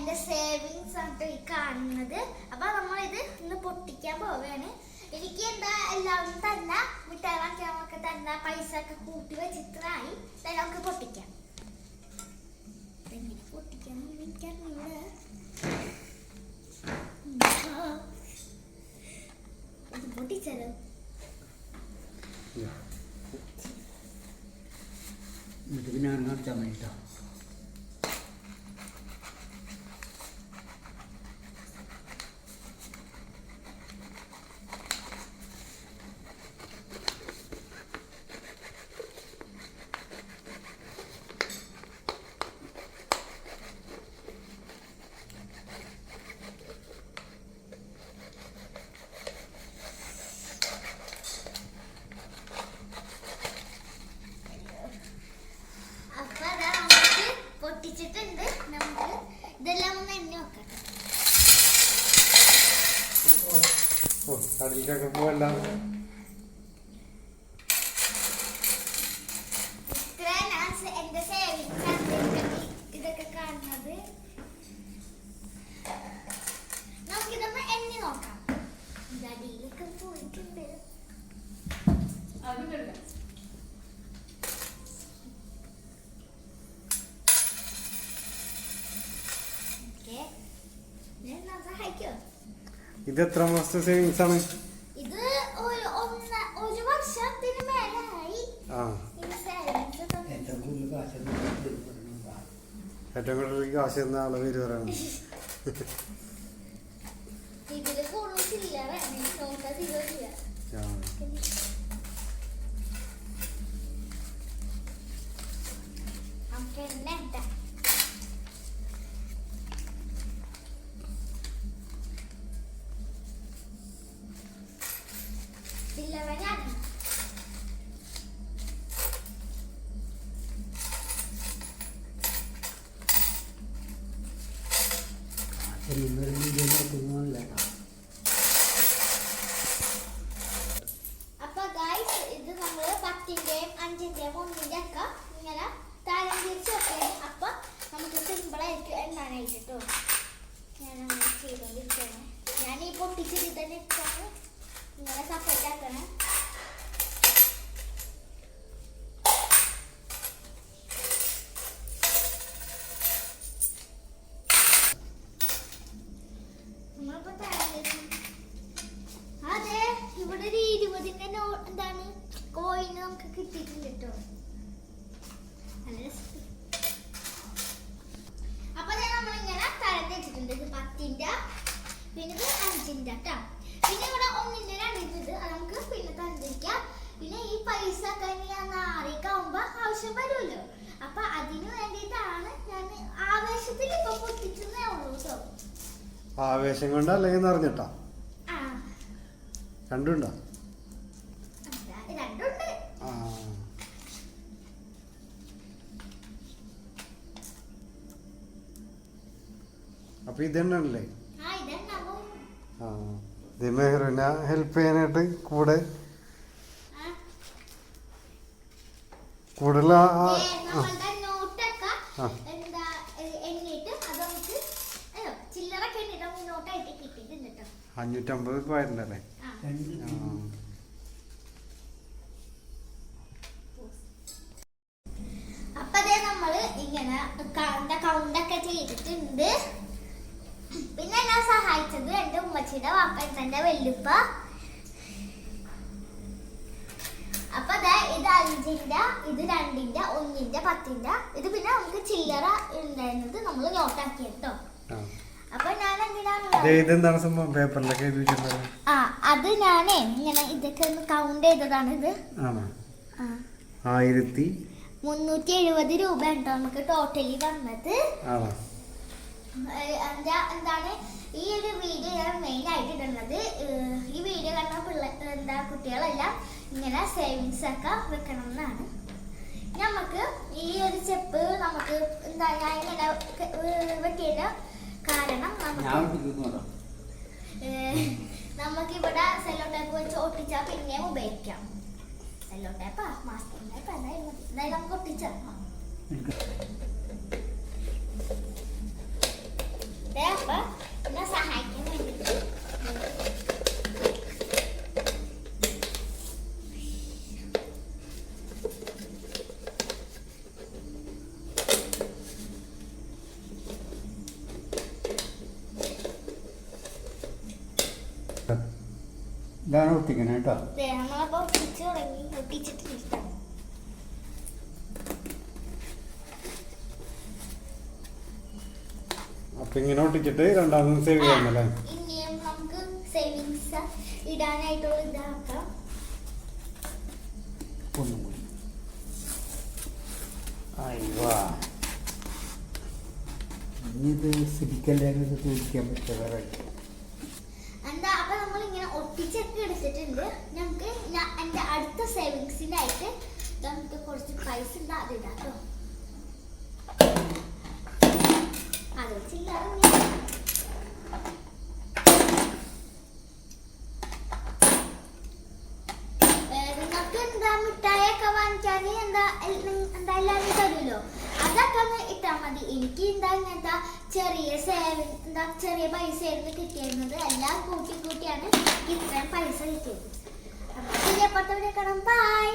എന്റെ സേവിങ്സ് ആണ് ഈ കാണുന്നത്. അപ്പൊ നമ്മളിത് ഇന്ന് പൊട്ടിക്കാൻ പോവുകയാണ്. എനിക്ക് എന്താ എല്ലാവരും തന്നെ മിഠായി വാങ്ങിക്കാനൊക്കെ തന്നെ പൈസ ഒക്കെ കൂട്ടി വെച്ചിട്ടായി. നമുക്ക് പൊട്ടിക്കാം. എങ്ങനെ പൊട്ടിക്കണം എനിക്കറിയില്ല. ഇത് പൊട്ടിച്ചാലോ? പിന്നെ കാണിച്ചാൽ മതിട്ടോ. പൊട്ടിച്ചിട്ടുണ്ട്. നമുക്ക് ഇതെല്ലാം ഒന്ന് എണ്ണ വെക്കാം. കടലിലൊക്കെ പോവല്ല. എന്റെ സേവിങ്സ് ഇതൊക്കെ കാണുന്നത്. നമുക്കിതൊന്ന് എണ്ണി നോക്കാം. അടിയിലൊക്കെ പോയിട്ടുണ്ട്. ഇത് എത്ര മാസത്തെ സേവിങ്സ് ആണ്? ഇത് ഒരു വർഷത്തിന് മേലായി. ഏറ്റവും കൂടുതൽ കാശ് എന്ന ആളെ പേര് പറയണം. ഇതില് കൂടുതലില്ല. നമുക്ക് എണ്ണ അപ്പൊ ഗൈസ്, ഇത് നമ്മള് 10ന്റെയും 5ന്റെയും 1ന്റെ ഒക്കെ ഇങ്ങനെ താരം തിരിച്ച് വെക്കണം. അപ്പൊ നമുക്ക് സിമ്പിൾ ആയിരിക്കും എന്നാനായിട്ട് കേട്ടോ. ഞാൻ അങ്ങനെ ചെയ്തോണ്ടിരിക്കുകയാണ്. ഞാൻ ഈ പൊട്ടിച്ചിട്ട് തന്നെ ഇട്ടാണ് ഇങ്ങനെ സെപ്പറേറ്റ് ആക്കണേ. അതെ, ഇവിടെ ഒരു 20ന്റെ എന്താണ് കോയിന് നമുക്ക് കിട്ടിയിട്ടുണ്ട് കേട്ടോ. അപ്പൊ നമ്മളിങ്ങനെ തരം വെച്ചിട്ടുണ്ട്. ഇത് 10ന്റെ, പിന്നെ ഇത് 5ന്റെ കേട്ടോ. പിന്നെ ഇവിടെ 1ന്റെ 2ന്റെ അത് നമുക്ക് പിന്നെ തന്നിരിക്കാം. പിന്നെ ഈ പൈസ നാറിക്കാവുമ്പോ ആവശ്യം വരുമല്ലോ. അപ്പൊ അതിന് വേണ്ടിയിട്ടാണ് ഞാൻ ആവേശത്തിൽ ഇപ്പൊ പൊട്ടിച്ചതേ ഉള്ളൂ കേട്ടോ. ആവേശം കൊണ്ട് അല്ലെങ്കിൽ നിറഞ്ഞിട്ടാ? രണ്ടുണ്ടോ? രണ്ടുണ്ട്. അപ്പൊ ഇതെണ്ണല്ലേ? ആ, ഇത് മെഹറിനെ ഹെൽപ്പ് ചെയ്യാനായിട്ട് കൂടുതൽ $550 അപ്പൊ അതേ നമ്മള് ഇങ്ങനെ കൗണ്ടൊക്കെ ചെയ്തിട്ടുണ്ട്. പിന്നെ എന്നെ സഹായിച്ചത് എന്റെ ഉമ്മച്ചിയുടെ വാപ്പൻ തന്റെ വെല്ലുപ്പ. അപ്പൊ അതെ, ഇത് 5ന്റെ, ഇത് 2ന്റെ, 1ന്റെ, 10ന്റെ. ഇത് പിന്നെ നമുക്ക് ചില്ലറ ഉണ്ടായിരുന്നത് നമ്മൾ നോട്ടാക്കി കേട്ടോ. അപ്പൊ ഞാൻ എന്തിനാണ് സംഭവം പേപ്പറിലൊക്കെ അത് ഞാനേ ഇങ്ങനെ ഇതൊക്കെ ഒന്ന് കൗണ്ട് ചെയ്തതാണ്. ഇത് 1370 രൂപ ഉണ്ടോ നമുക്ക് ടോട്ടലി വന്നത്. എന്താണ് ഈ ഒരു വീഡിയോ ഞാൻ മെയിൻ ആയിട്ട് ഇടുന്നത്. ഈ വീഡിയോ കാണുന്ന കുട്ടികളെല്ലാം ഇങ്ങനെ സേവിങ്സ് ഒക്കെ വെക്കണം എന്നാണ്. നമുക്ക് ഈ ഒരു സ്റ്റെപ്പ് നമുക്ക് എന്താ ഞാൻ ഇങ്ങനെ വെട്ടിയത് കാരണം നമുക്കിവിടെ സെല്ലോ ടേപ്പ് വെച്ച് ഒട്ടിച്ചാൽ പിന്നെയും ഉപയോഗിക്കാം. സെല്ലോ ടേപ്പാ മാസ്കിംഗ് ടേപ്പ് എന്തായാലും മതി. എന്തായാലും നമുക്ക് ഒട്ടിച്ചാൽ ഇതാണ് ഒട്ടിക്കണം കേട്ടോ. നമ്മളപ്പോ ഒട്ടിച്ച് തുടങ്ങി. ഒട്ടിച്ചിട്ടില്ല. അപ്പൊ ഇങ്ങനെ ഒട്ടിച്ചിട്ട് രണ്ടാമത് സേവ് ചെയ്യാമല്ലേ? ഇനിയും നമുക്ക് സേവിങ്സ് ഇടാനായിട്ടുള്ള ഇതാക്കാം. ഒന്നും കൂടി. അയ്യോ, ഇനിയിത് ശരിക്കല്ലാതെ തൂക്കിക്കാൻ പറ്റില്ല. എന്താ അപ്പൊ നമ്മൾ ഇങ്ങനെ ഒട്ടിച്ചൊക്കെ എടുത്തിട്ടുണ്ട്. നമുക്ക് എന്റെ അടുത്ത സേവിങ്സിനായിട്ട് നമുക്ക് കുറച്ച് പൈസ ഉണ്ട്, അത് ഇടാം കേട്ടോ. അത് വെച്ചില്ല നിങ്ങൾക്ക് എന്താ മിഠായിയൊക്കെ വാങ്ങിക്കാൻ എന്താ എല്ലാവരും തരുമല്ലോ, അതൊക്കെ ഒന്ന് ഇട്ടാൽ മതി. എനിക്ക് എന്താ ഇങ്ങനത്തെ ചെറിയ സേവിങ് എന്താ ചെറിയ പൈസ ആയിരുന്നു കിട്ടിയിരുന്നത്. എല്ലാം കൂട്ടിയാണ് ഇത്രയും പൈസ കിട്ടിയത്. അപ്പോൾ പ്രിയപ്പെട്ടവരെ കാണാം. ബൈ.